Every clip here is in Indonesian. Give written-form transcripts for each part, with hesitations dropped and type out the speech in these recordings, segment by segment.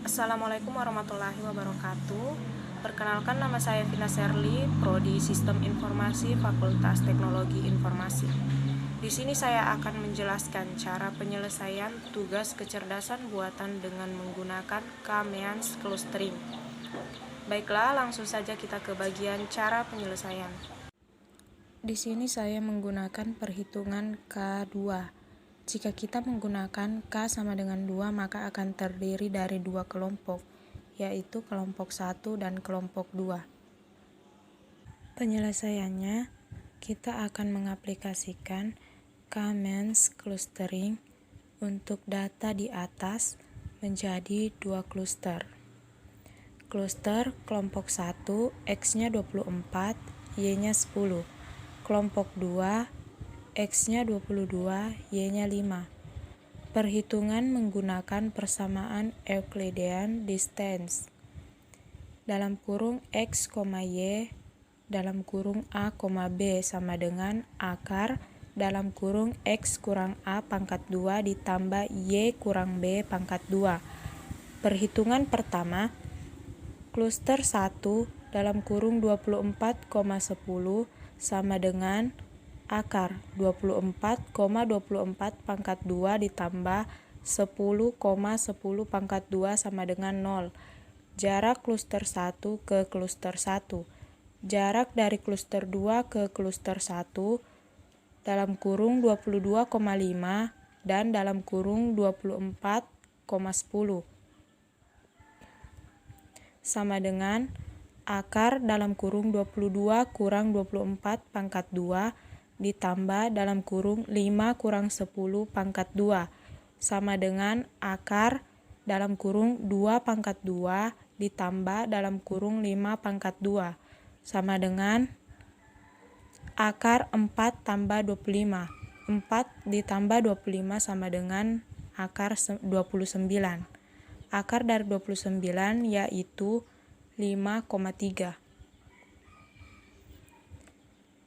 Assalamualaikum warahmatullahi wabarakatuh. Perkenalkan, nama saya Vina Serli, Prodi Sistem Informasi Fakultas Teknologi Informasi. Di sini saya akan menjelaskan cara penyelesaian tugas kecerdasan buatan dengan menggunakan K-means clustering. Baiklah, langsung saja kita ke bagian cara penyelesaian. Di sini saya menggunakan perhitungan K2. Jika kita menggunakan K sama dengan 2, maka akan terdiri dari dua kelompok, yaitu kelompok 1 dan kelompok 2. Penyelesaiannya, kita akan mengaplikasikan K-means clustering untuk data di atas menjadi dua cluster. Cluster kelompok 1, X-nya 24, Y-nya 10. Kelompok 2, X-nya 22, Y-nya 5. Perhitungan menggunakan persamaan Euclidean distance. Dalam kurung X, Y, dalam kurung A, B sama dengan akar dalam kurung X kurang A pangkat 2 ditambah Y kurang B pangkat 2. Perhitungan pertama, cluster 1 dalam kurung 24,10 sama dengan akar 24,24 pangkat 2 ditambah 10,10 pangkat 2 sama dengan 0. Jarak cluster 1 ke cluster 1. Jarak dari cluster 2 ke cluster 1 dalam kurung 22,5 dan dalam kurung 24,10 sama dengan akar dalam kurung 22 kurang 24 pangkat 2 ditambah dalam kurung 5 kurang 10 pangkat 2 sama dengan akar dalam kurung 2 pangkat 2 ditambah dalam kurung 5 pangkat 2 sama dengan akar 4 tambah 25. 4 ditambah 25 sama dengan akar 29. Akar dari 29 yaitu 5,3.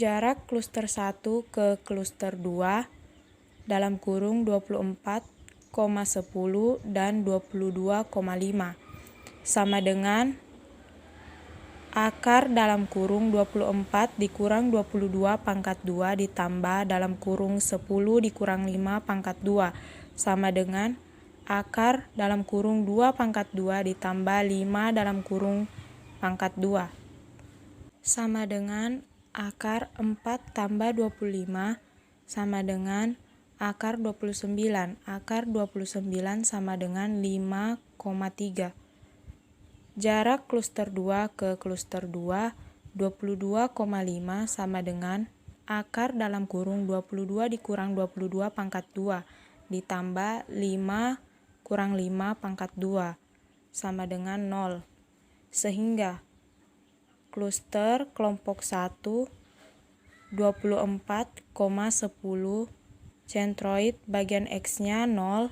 Jarak cluster 1 ke cluster 2 dalam kurung 24,10 dan 22,5 sama dengan akar dalam kurung 24 dikurang 22 pangkat 2 ditambah dalam kurung 10 dikurang 5 pangkat 2 sama dengan akar dalam kurung 2 pangkat 2 ditambah 5 dalam kurung pangkat 2 sama dengan akar 4 tambah 25 sama dengan akar 29. Akar 29 sama dengan 5,3. Jarak cluster 2 ke cluster 2, 22,5 sama dengan akar dalam kurung 22 dikurang 22 pangkat 2 ditambah 5 kurang 5 pangkat 2 sama dengan 0. Sehingga cluster kelompok 1 24,10 centroid bagian X-nya 0,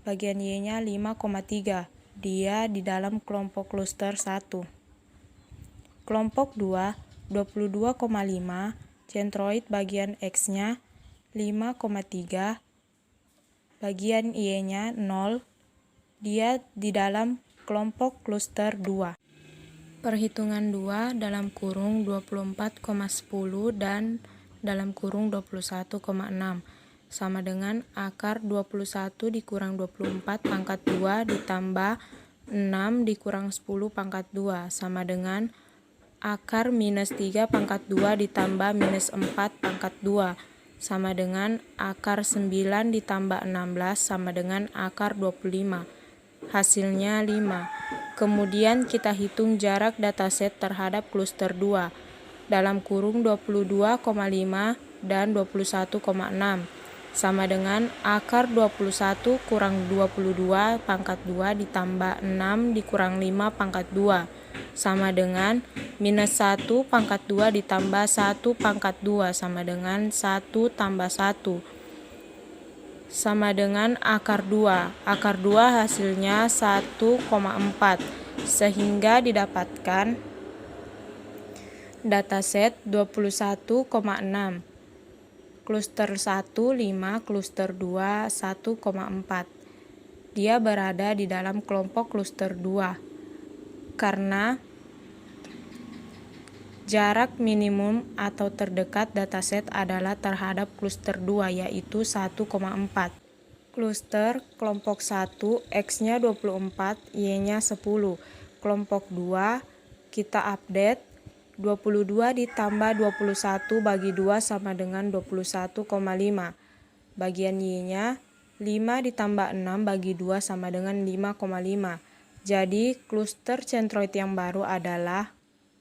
bagian Y-nya 5,3. Dia di dalam kelompok cluster 1. Kelompok 2 22,5 centroid bagian X-nya 5,3, bagian Y-nya 0. Dia di dalam kelompok cluster 2. Perhitungan 2 dalam kurung 24,10 dan dalam kurung 21,6 sama dengan akar 21 dikurang 24 pangkat 2 ditambah 6 dikurang 10 pangkat 2 sama dengan akar minus 3 pangkat 2 ditambah minus 4 pangkat 2 sama dengan akar 9 ditambah 16 sama dengan akar 25. Hasilnya 5. Kemudian kita hitung jarak dataset terhadap cluster 2 dalam kurung 22,5 dan 21,6 sama dengan akar 21 kurang 22 pangkat 2 ditambah 6 dikurang 5 pangkat 2 sama dengan minus 1 pangkat 2 ditambah 1 pangkat 2 sama dengan 1 tambah 1 sama dengan akar 2. Akar 2 hasilnya 1,4 sehingga didapatkan dataset 21,6. Cluster 1 5, cluster 2 1,4. dia berada di dalam kelompok kluster 2 karena jarak minimum atau terdekat dataset adalah terhadap kluster 2 yaitu 1,4. Kluster kelompok 1 X-nya 24, Y-nya 10. Kelompok 2 kita update 22 ditambah 21 bagi 2 sama dengan 21,5. Bagian Y-nya 5 ditambah 6 bagi 2 sama dengan 5,5. Jadi kluster centroid yang baru adalah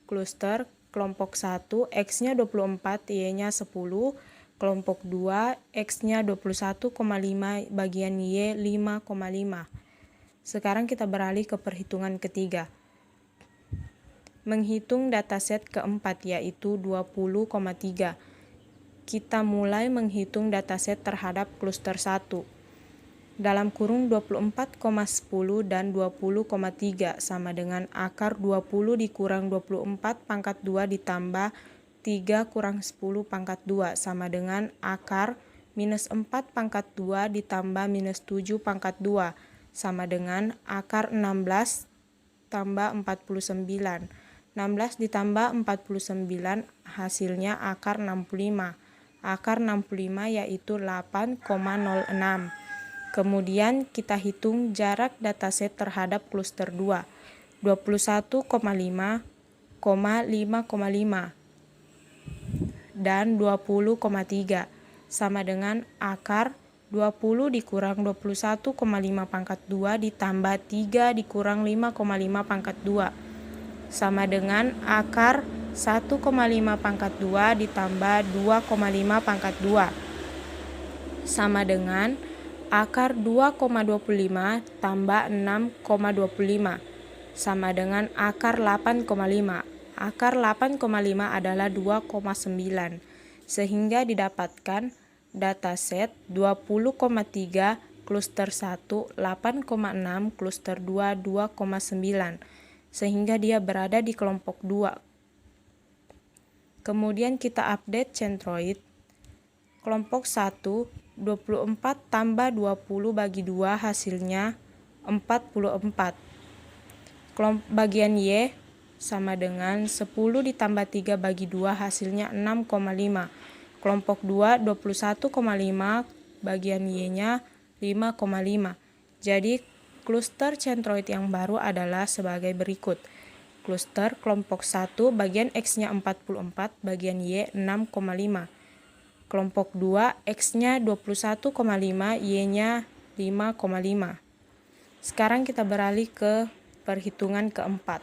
kluster kelompok 1 X-nya 24, Y-nya 10. Kelompok 2 X-nya 21,5 bagian Y 5,5. Sekarang kita beralih ke perhitungan ketiga. Menghitung dataset keempat yaitu 20,3. Kita mulai menghitung dataset terhadap kluster 1. Dalam kurung 24,10 dan 20,3 sama dengan akar 20 dikurang 24 pangkat 2 ditambah 3 kurang 10 pangkat 2 sama dengan akar minus 4 pangkat 2 ditambah minus 7 pangkat 2 sama dengan akar 16 tambah 49. 16 ditambah 49 hasilnya akar 65. Akar 65 yaitu 8,06. Kemudian kita hitung jarak dataset terhadap kluster 2, 21,5, 5,5, dan 20,3 sama dengan akar 20 dikurang 21,5 pangkat 2 ditambah 3 dikurang 5,5 pangkat 2 sama dengan akar 1,5 pangkat 2 ditambah 2,5 pangkat 2 sama dengan akar 2,25 tambah 6,25 sama dengan akar 8,5. Akar 8,5 adalah 2,9 sehingga didapatkan dataset 20,3 kluster 1, 8,6 kluster 2, 2,9 sehingga dia berada di kelompok 2. Kemudian kita update centroid. Kelompok 1 24 tambah 20 bagi 2 hasilnya 44. Bagian Y sama dengan 10 ditambah 3 bagi 2 hasilnya 6,5. Kelompok 2 21,5 bagian Y-nya 5,5. Jadi kluster centroid yang baru adalah sebagai berikut. Kluster kelompok 1 bagian X-nya 44, bagian Y 6,5. Kelompok 2 X-nya 21,5, Y-nya 5,5. Sekarang kita beralih ke perhitungan keempat.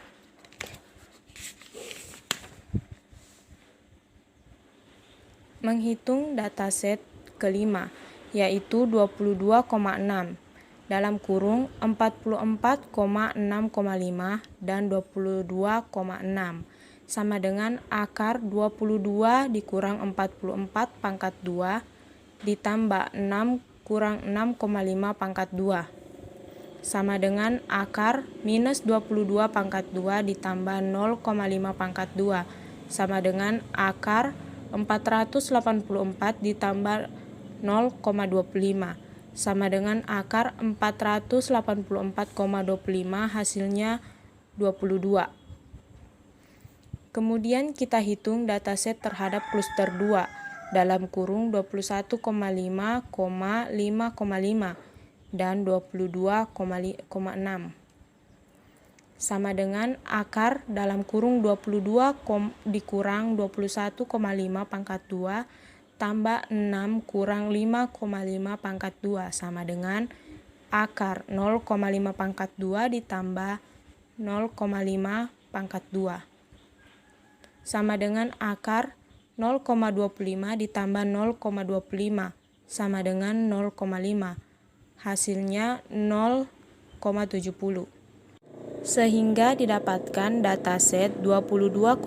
Menghitung dataset kelima, yaitu 22,6 dalam kurung 44,6,5 dan 22,6 sama dengan akar 22 dikurang 44 pangkat 2 ditambah 6 kurang 6,5 pangkat 2 sama dengan akar minus 22 pangkat 2 ditambah 0,5 pangkat 2 sama dengan akar 484 ditambah 0,25 sama dengan akar 484,25 hasilnya 22. Kemudian kita hitung dataset terhadap kluster 2 dalam kurung 21,5, 5,5 dan 22,6 sama dengan akar dalam kurung 22 dikurang 21,5 pangkat 2 tambah 6 kurang 5,5 pangkat 2 sama dengan akar 0,5 pangkat 2 ditambah 0,5 pangkat 2 sama dengan akar 0,25 ditambah 0,25 sama dengan 0,5. Hasilnya 0,70. Sehingga didapatkan dataset 22,6,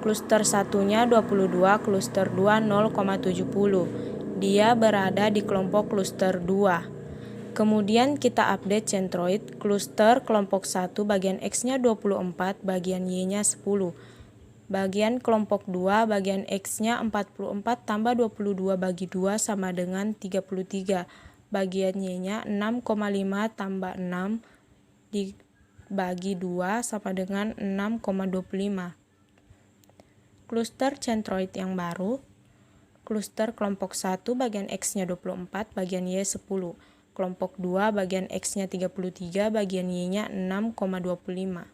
kluster satunya 22, kluster 2 0,70. Dia berada di kelompok kluster 2. Kemudian kita update centroid. Kluster kelompok 1 bagian X-nya 24, bagian Y-nya 10. Bagian kelompok 2 bagian X-nya 44 tambah 22 bagi 2 sama dengan 33. bagian Y-nya 6,5 tambah 6 dibagi 2 sama dengan 6,25. Kluster centroid yang baru, kluster kelompok 1 bagian X-nya 24, bagian Y 10. Kelompok 2 bagian X-nya 33, bagian Y-nya 6,25.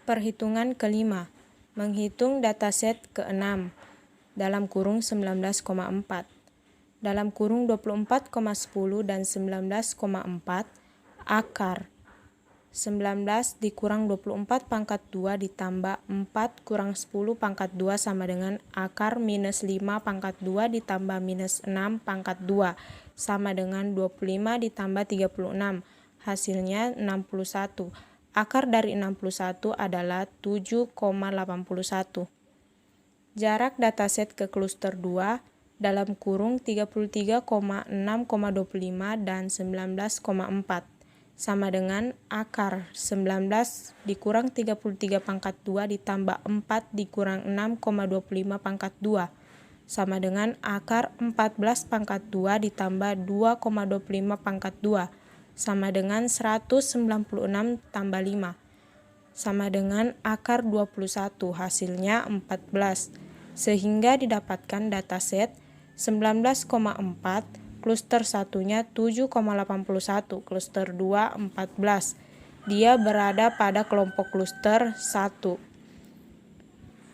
Perhitungan kelima, menghitung dataset ke-6, dalam kurung 19,4. Dalam kurung 24,10 dan 19,4, akar 19 dikurang 24 pangkat 2 ditambah 4 kurang 10 pangkat 2 sama dengan akar minus 5 pangkat 2 ditambah minus 6 pangkat 2 sama dengan 25 ditambah 36. Hasilnya 61. Akar dari 61 adalah 7,81. Jarak dataset ke kluster 2 dalam kurung 33,6,25 dan 19,4. Sama dengan akar 19 dikurang 33 pangkat 2 ditambah 4 dikurang 6,25 pangkat 2 sama dengan akar 14 pangkat 2 ditambah 2,25 pangkat 2 sama dengan 196 tambah 5 sama dengan akar 21, hasilnya 14. Sehingga didapatkan dataset 19,4, kluster 1-nya 7,81, kluster 2 14. Dia berada pada kelompok kluster 1.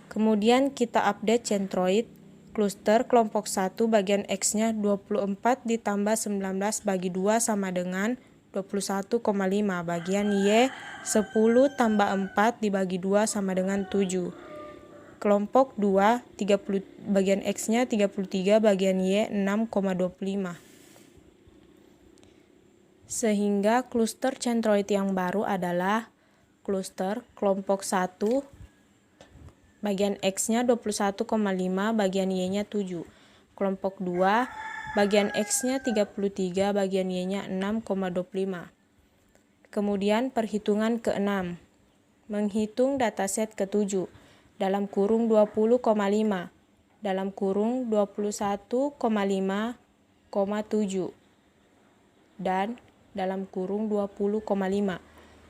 Kemudian kita update centroid. Kluster kelompok 1 bagian X-nya 24 ditambah 19 bagi 2 sama dengan 21,5. Bagian Y 10 tambah 4 dibagi 2 sama dengan 7. Kelompok 2 bagian X-nya 33, bagian Y 6,25. Sehingga kluster centroid yang baru adalah kluster kelompok 1 bagian X-nya 21,5, bagian Y-nya 7. Kelompok 2 bagian X-nya 33, bagian Y-nya 6,25. Kemudian perhitungan ke-6. Menghitung dataset ke-7 dalam kurung 20,5, dalam kurung 21,5,7 dan dalam kurung 20,5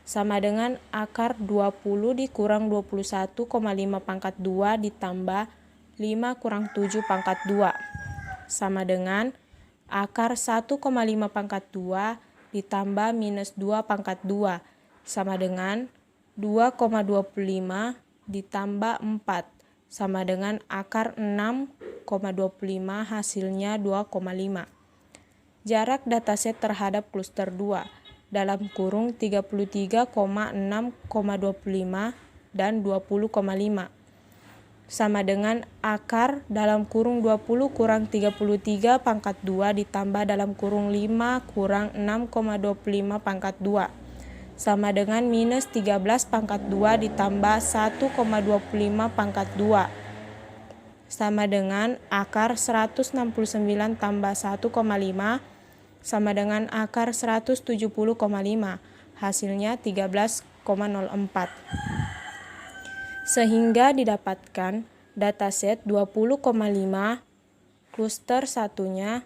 sama dengan akar 20 dikurang 21,5 pangkat 2 ditambah 5 kurang 7 pangkat 2 sama dengan akar 1,5 pangkat 2 ditambah minus 2 pangkat 2 sama dengan 2,25 ditambah 4 sama dengan akar 6,25, hasilnya 2,5. Jarak dataset terhadap kluster 2 dalam kurung 33,6,25 dan 20,5 sama dengan akar dalam kurung 20 kurang 33 pangkat 2 ditambah dalam kurung 5 kurang 6,25 pangkat 2 sama dengan minus 13 pangkat 2 ditambah 1,25 pangkat 2 sama dengan akar 169 tambah 1,5 sama dengan akar 170,5, hasilnya 13,04. Sehingga didapatkan dataset 20,5, kluster 1-nya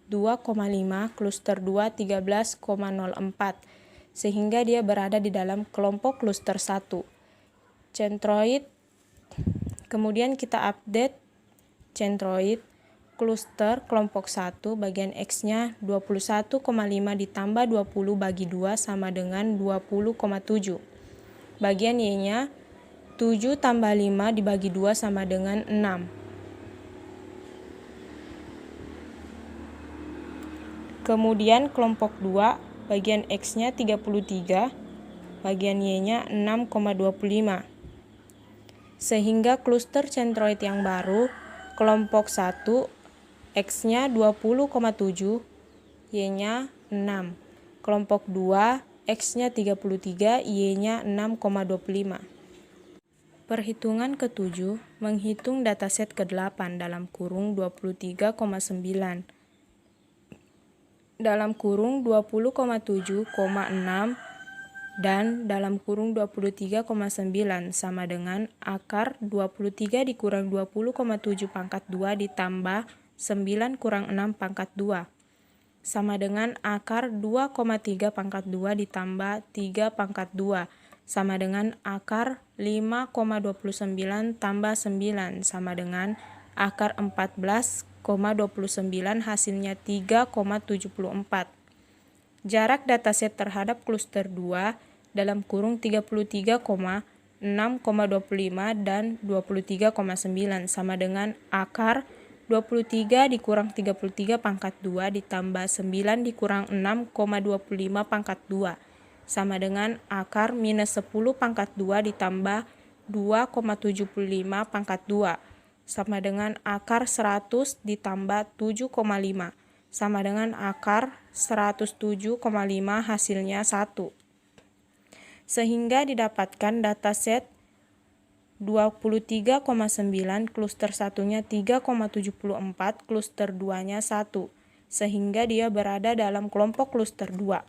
2,5, kluster 2 13,04. Sehingga dia berada di dalam kelompok kluster 1. Centroid, kemudian kita update centroid. Kluster kelompok 1 bagian X-nya 21,5 ditambah 20 bagi 2 sama dengan 20,7. Bagian Y-nya 7 tambah 5 dibagi 2 sama dengan 6. Kemudian kelompok 2 bagian X-nya 33, bagian Y-nya 6,25. Sehingga kluster centroid yang baru, kelompok 1, X-nya 20,7, Y-nya 6. Kelompok 2, X-nya 33, Y-nya 6,25. Perhitungan ke-7, menghitung dataset ke-8 dalam kurung 23,9. Dalam kurung 20,7,6 dan dalam kurung 23,9 sama dengan akar 23 dikurang 20,7 pangkat 2 ditambah 9 kurang 6 pangkat 2 sama dengan akar 2,3 pangkat 2 ditambah 3 pangkat 2 sama dengan akar 5,29 tambah 9 sama dengan akar 14,29 hasilnya 3,74. Jarak dataset terhadap kluster 2 dalam kurung 33,6,25 dan 23,9 sama dengan akar 23 dikurang 33 pangkat 2 ditambah 9 dikurang 6,25 pangkat 2 sama dengan akar minus 10 pangkat 2 ditambah 2,75 pangkat 2 sama dengan akar 100 ditambah 7,5 sama dengan akar 107,5 hasilnya 1. Sehingga didapatkan dataset 23,9, kluster 1-nya 3,74, kluster 2-nya 1. Sehingga dia berada dalam kelompok kluster 2.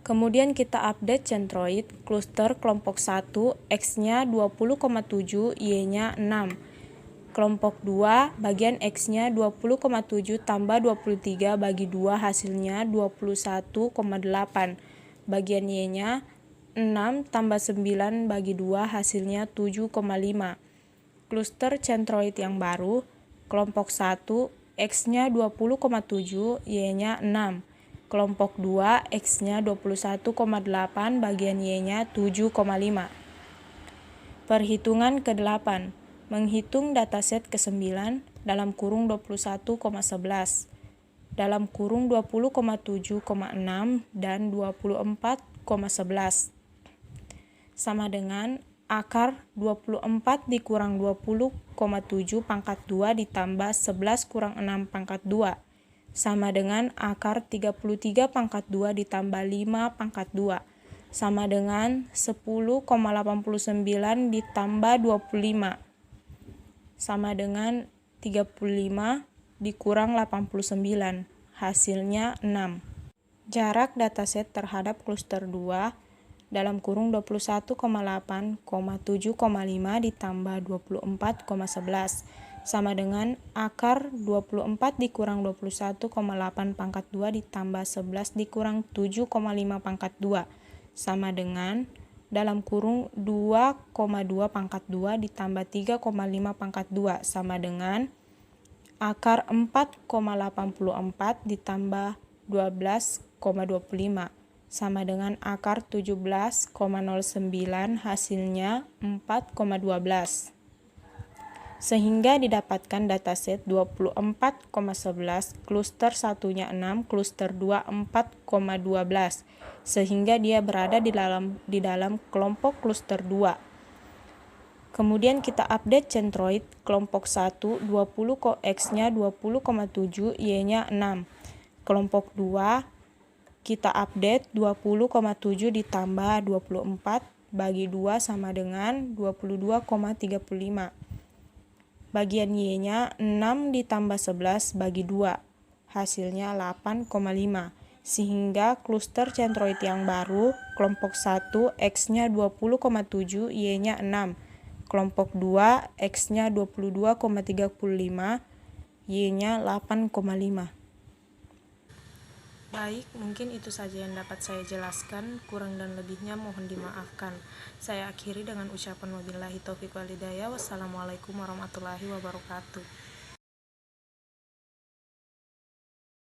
Kemudian kita update centroid, kluster kelompok 1, X-nya 20,7, Y-nya 6. Kelompok 2, bagian X-nya 20,7 tambah 23 bagi 2 hasilnya 21,8. Bagian Y-nya 6 tambah 9 bagi 2 hasilnya 7,5. Kluster centroid yang baru, kelompok 1, X-nya 20,7, Y-nya 6. Kelompok 2, X-nya 21,8, bagian Y-nya 7,5. Perhitungan ke-8. Menghitung dataset ke-9 dalam kurung 21,11 dalam kurung 20,7,6 dan 24,11 sama dengan akar 24 dikurang 20,7 pangkat 2 ditambah 11 kurang 6 pangkat 2 sama dengan akar 33 pangkat 2 ditambah 5 pangkat 2 sama dengan 10,89 ditambah 25 sama dengan 35 dikurang 89, hasilnya 6. Jarak dataset terhadap kluster 2 dalam kurung 21,8,7,5 ditambah 24,11 sama dengan akar 24 dikurang 21,8 pangkat 2 ditambah 11 dikurang 7,5 pangkat 2 sama dengan dalam kurung 2,2 pangkat 2 ditambah 3,5 pangkat 2 sama dengan akar 4,84 ditambah 12,25 sama dengan akar 17,09 hasilnya 4,12. Sehingga didapatkan dataset 24,11, kluster 1-nya 6, kluster 2 4,12. Sehingga dia berada di dalam kelompok kluster 2. Kemudian kita update centroid, kelompok 1, X-nya 20,7, Y-nya 6. Kelompok 2, kita update 20,7 ditambah 24 bagi 2 sama dengan 22,35. Bagian Y-nya 6 ditambah 11 bagi 2, hasilnya 8,5. Sehingga kluster centroid yang baru, kelompok 1, X-nya 20,7, Y-nya 6. Kelompok 2, X-nya 22,35, Y-nya 8,5. Baik, mungkin itu saja yang dapat saya jelaskan. Kurang dan lebihnya mohon dimaafkan. Saya akhiri dengan ucapan wabillahi taufiq wal hidayah. Wassalamualaikum warahmatullahi wabarakatuh.